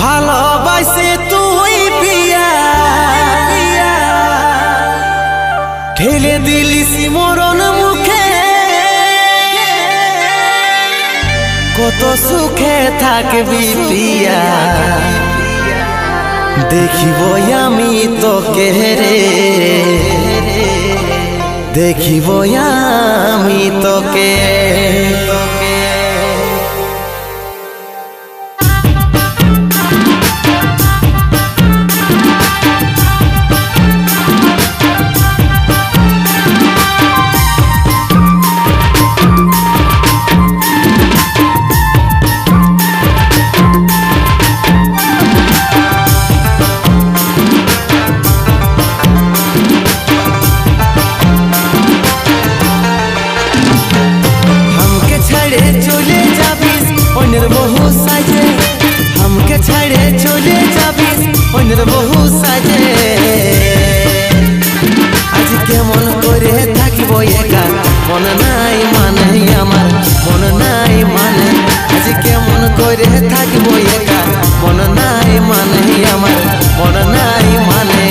ভালোবাসে তুই পিয়া ঠেলে দিলিস মরণ মুখে, কত সুখে থাকবি পিয়া দেখিব আমি তোকে রে, দেখিব আমি তোকে। বহু সাজে हमके छाड़े चले जाबिस অন্যের বহু সাজে, আজ কেমন করে থাকিব একা, মন নাই মানে আমার মন নাই মানে, আজ কেমন করে থাকিব একা, মন নাই মানে আমার মন নাই মানে।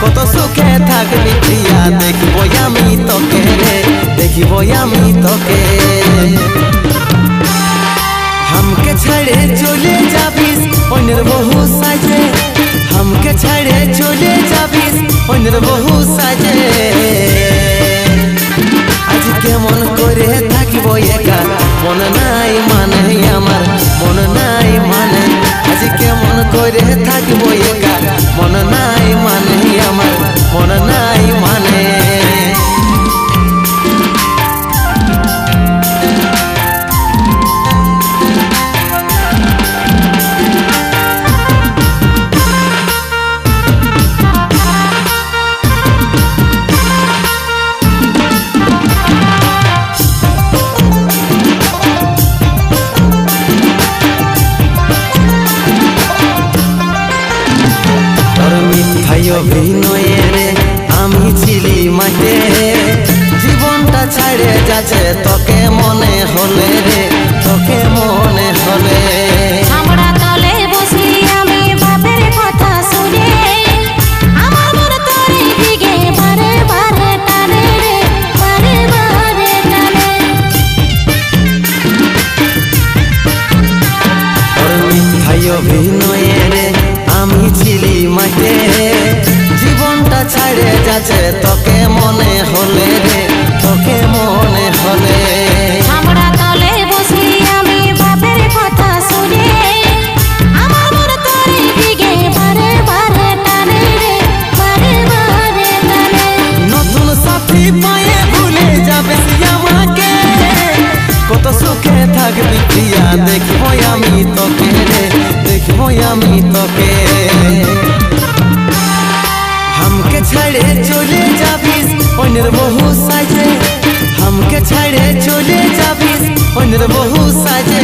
কত সুখে থাকবি প্রিয়া দেখিব আমি তোকে রে, দেখিব আমি তোকে। हमके छाड़े चले जाबिस অন্যের বহু সাজে, हमके छाड़े चले जाबिस অন্যের বহু সাজে, আজ কেমন করে থাকিব একা, মন নাই মানে আমার মন নাই মানে, আজ কেমন করে থাকিব একা, মন নাই মানে আমার মন নাই মানে। অভিনয়ে রে আমি ছিলি মাঠে, জীবনটা ছাড়ে যাচ্ছে তোকে মনে হলে রে, তোকে মনে হলে। আমরা তলে বসি আমি বাপের কথা শুনে, আমার মন তোরে দিকে বারে বারে টানে রে, বারে বারে টানে। তোর মিথ্যাই অভিনয়ে রে আমি ছিলি মাঠে, জীবনটা ছাড়ে যাচ্ছে তোকে মনে হলে রে, তোকে মনে হলে। আমরা তলে বসি আমি বাপের কথা শুনে, আমার মন তোরে দিকে বারে বারে টানে রে, বারে বারে টানে। নতুন সাথী পায়ে ভুলে যাবে আমাকে, কত সুখে থাকবি প্রিয়া দেখিব আমি তোকে রে, দেখিব আমি তোকে। हमके छाड़े चले जाबिस অন্যের বহু সাজে, हमके छाड़े चले जाबिस অন্যের বহু সাজে,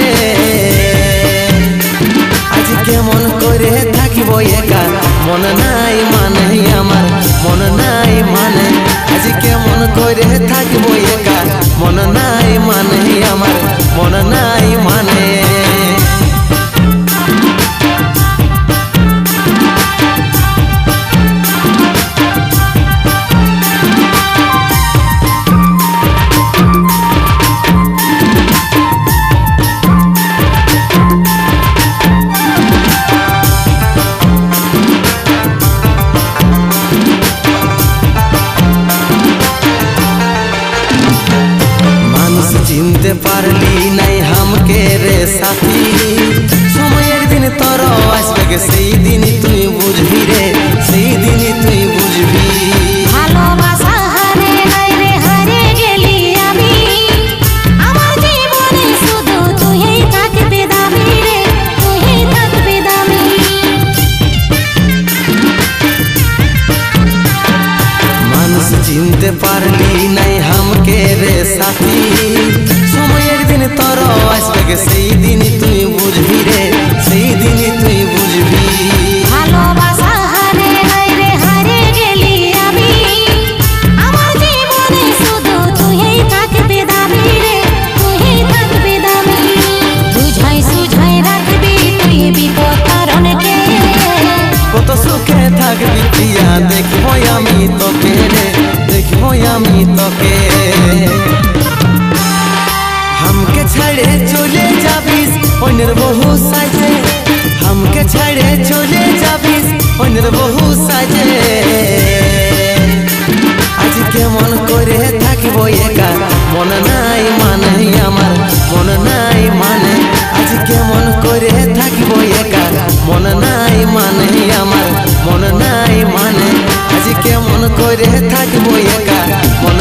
আজ কেমন করে থাকিব একা, মন নাই মানে আমার মন নাই মানে, আজ কেমন করে থাকিব একা, মন নাই মানে আমার মন নাই মানে। চিনতে পারলি নাই हमके রে সাথী, সময়ের দিন তোর আসবে সেই দিন তুই বুঝবি রে, সেই দিন তুই বুঝবি। ভালোবাসা হারে নাই রে হারে গেলি আমি, আমার জীবনে শুধু তুই থাকবি দামি রে, তুই থাকবি দামি। ছাড়ে চলে যাবিস অন্যের বহু সাজে আজ কেমন করে থাকিব একা মন নাই মানে আমার মন নাই মানে আজ কেমন করে থাকিব একা মন নাই মানে আমার মন নাই মানে আজ কেমন করে থাকিব একা মন